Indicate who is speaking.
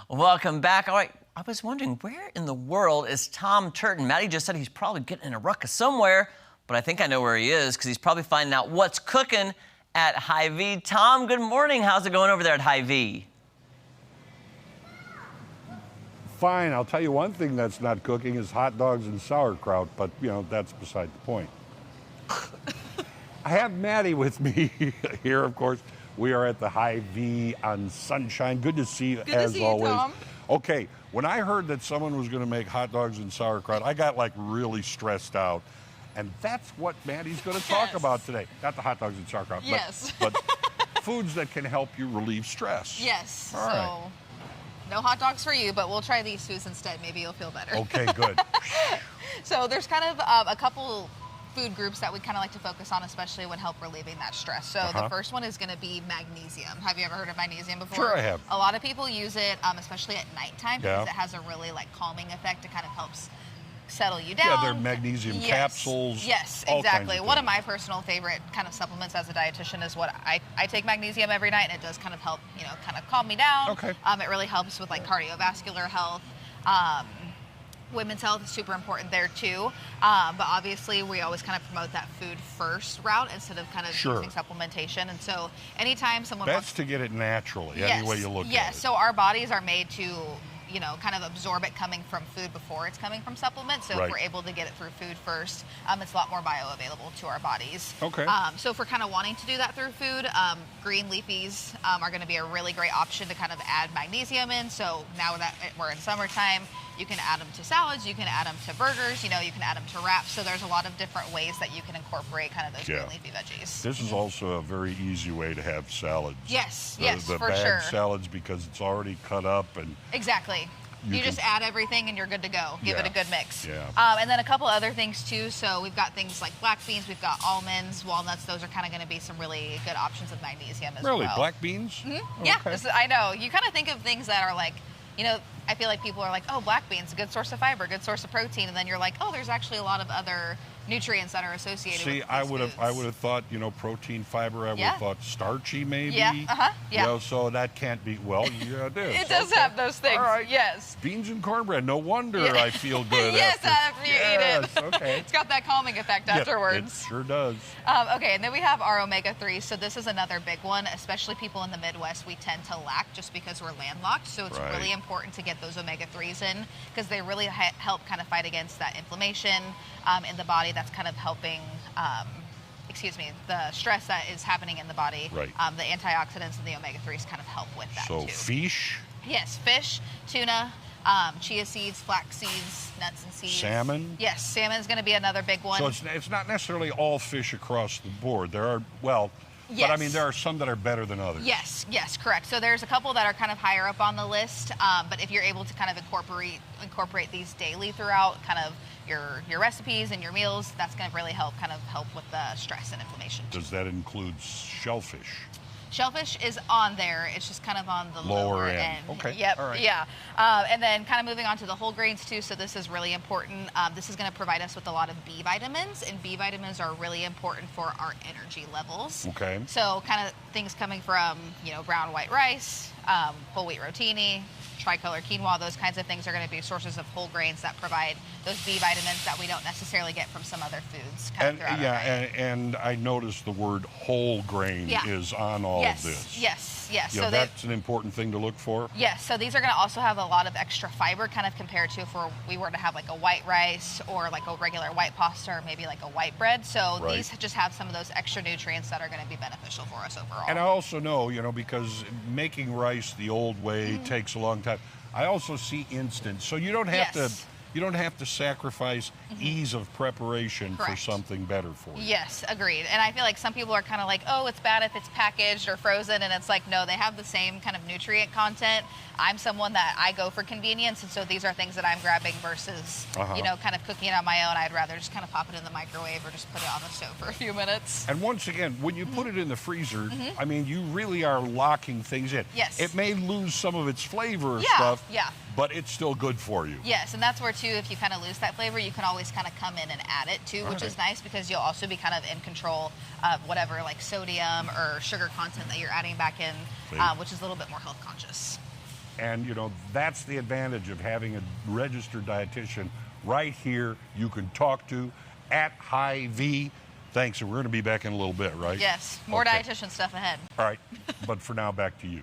Speaker 1: Welcome back. All right, I was wondering, where in the world is Tom Turton? Maddie just said he's probably getting in a ruckus somewhere, but I think I know where he is because he's probably finding out what's cooking at Hy-Vee. Tom, good morning. How's it going over there at Hy-Vee?
Speaker 2: Fine. I'll tell you one thing that's not cooking is hot dogs and sauerkraut, but, you know, that's beside the point. I have Maddie with me here, of course. We are at the Hy-Vee on Sunshine. Good to see you, as always.
Speaker 3: Tom.
Speaker 2: Okay, when I heard that someone was going to make hot dogs and sauerkraut, I got like really stressed out. And that's what Maddie's going to talk about today. Not the hot dogs and sauerkraut,
Speaker 3: Yes.
Speaker 2: but foods that can help you relieve stress.
Speaker 3: Yes.
Speaker 2: All right.
Speaker 3: No hot dogs for you, but we'll try these foods instead. Maybe you'll feel better.
Speaker 2: Okay, good.
Speaker 3: So there's kind of a couple food groups that we kind of like to focus on, especially when help relieving that stress. So the first one is going to be magnesium. Have you ever heard of magnesium before?
Speaker 2: Sure I have.
Speaker 3: A lot of people use it, especially at nighttime,
Speaker 2: Yeah.
Speaker 3: because it has a really calming effect. It kind of helps settle you down.
Speaker 2: Yeah, they're magnesium capsules.
Speaker 3: Yes,
Speaker 2: all
Speaker 3: exactly.
Speaker 2: kinds of
Speaker 3: One of
Speaker 2: things.
Speaker 3: my personal favorite kind of supplements as a dietitian is what I take magnesium every night, and it does kind of help, kind of calm me down.
Speaker 2: Okay.
Speaker 3: It really helps with cardiovascular health. Women's health is super important there too. But obviously we always kind of promote that food first route instead of kind of using supplementation. And so anytime someone
Speaker 2: Best to get it naturally, any way you look at it.
Speaker 3: Yes, so our bodies are made to kind of absorb it coming from food before it's coming from supplements. So if we're able to get it through food first, it's a lot more bioavailable to our bodies.
Speaker 2: Okay.
Speaker 3: So if we're kind of wanting to do that through food, green leafies are going to be a really great option to kind of add magnesium in. So now that we're in summertime, you can add them to salads, you can add them to burgers, you can add them to wraps. So there's a lot of different ways that you can incorporate kind of those green leafy veggies.
Speaker 2: This is also a very easy way to have salads.
Speaker 3: Yes,
Speaker 2: the
Speaker 3: for
Speaker 2: bag
Speaker 3: sure.
Speaker 2: salads, because it's already cut up and
Speaker 3: Exactly. You just add everything and you're good to go. Give it a good mix.
Speaker 2: Yeah.
Speaker 3: And then a couple other things too. So we've got things like black beans, we've got almonds, walnuts. Those are kind of going to be some really good options of magnesium as well.
Speaker 2: Really, black beans?
Speaker 3: Mm-hmm. Yeah, I know. You kind of think of things that are like, I feel like people are like, oh, black beans, a good source of fiber, good source of protein, and then you're like, oh, there's actually a lot of other nutrients that are associated with these
Speaker 2: I would have thought, protein, fiber. I would have thought starchy maybe.
Speaker 3: Yeah.
Speaker 2: So that can't be. Well, yeah, it is.
Speaker 3: It does have those things.
Speaker 2: All right.
Speaker 3: Yes.
Speaker 2: Beans and cornbread. No wonder I feel good.
Speaker 3: Yes, after you eat it.
Speaker 2: Okay.
Speaker 3: It's got that calming effect afterwards.
Speaker 2: It sure does.
Speaker 3: Okay, and then we have our omega-3. So this is another big one, especially people in the Midwest. We tend to lack just because we're landlocked. So it's really important to get those omega-3s in because they really help kind of fight against that inflammation in the body that's kind of helping, the stress that is happening in the body.
Speaker 2: Right.
Speaker 3: The antioxidants and the omega-3s kind of help with that too.
Speaker 2: So fish?
Speaker 3: Yes, fish, tuna, chia seeds, flax seeds, nuts and seeds.
Speaker 2: Salmon?
Speaker 3: Yes, salmon is going to be another big one.
Speaker 2: So it's not necessarily all fish across the board. There are,
Speaker 3: Yes.
Speaker 2: but I mean, there are some that are better than others.
Speaker 3: Yes, correct. So there's a couple that are kind of higher up on the list, but if you're able to kind of incorporate these daily throughout kind of your recipes and your meals, that's going to really help with the stress and inflammation.
Speaker 2: Does that include shellfish?
Speaker 3: Shellfish is on there. It's just kind of on the lower end.
Speaker 2: Okay.
Speaker 3: Yep.
Speaker 2: All right.
Speaker 3: Yeah. And then kind of moving on to the whole grains too. So this is really important. This is going to provide us with a lot of B vitamins, and B vitamins are really important for our energy levels.
Speaker 2: Okay.
Speaker 3: So kind of things coming from brown white rice, whole wheat rotini, tricolor quinoa, those kinds of things are going to be sources of whole grains that provide those B vitamins that we don't necessarily get from some other foods.
Speaker 2: And I noticed the word whole grain is on all of this.
Speaker 3: Yes.
Speaker 2: So that's an important thing to look for.
Speaker 3: Yes. So these are going to also have a lot of extra fiber, kind of compared to if we were to have like a white rice or like a regular white pasta or maybe like a white bread. So these just have some of those extra nutrients that are going to be beneficial for us overall.
Speaker 2: And I also know, because making rice the old way takes a long time. I also see instant, so you don't have to. You don't have to sacrifice ease of preparation for something better for you.
Speaker 3: Yes, agreed. And I feel like some people are kind of like, oh, it's bad if it's packaged or frozen. And it's like, no, they have the same kind of nutrient content. I'm someone that I go for convenience. And so these are things that I'm grabbing versus, kind of cooking it on my own. I'd rather just kind of pop it in the microwave or just put it on the stove for a few minutes.
Speaker 2: And once again, when you put it in the freezer, I mean, you really are locking things in.
Speaker 3: Yes.
Speaker 2: It may lose some of its flavor
Speaker 3: stuff.
Speaker 2: But it's still good for you.
Speaker 3: Yes, and that's where too, if you kind of lose that flavor, you can always kind of come in and add it too, which is nice because you'll also be kind of in control of whatever like sodium or sugar content that you're adding back in, which is a little bit more health conscious.
Speaker 2: And, you know, that's the advantage of having a registered dietitian right here you can talk to at Hy-Vee. Thanks, and we're going to be back in a little bit, right?
Speaker 3: Yes, more
Speaker 2: Okay.
Speaker 3: dietitian stuff ahead.
Speaker 2: All right, but for now, back to you.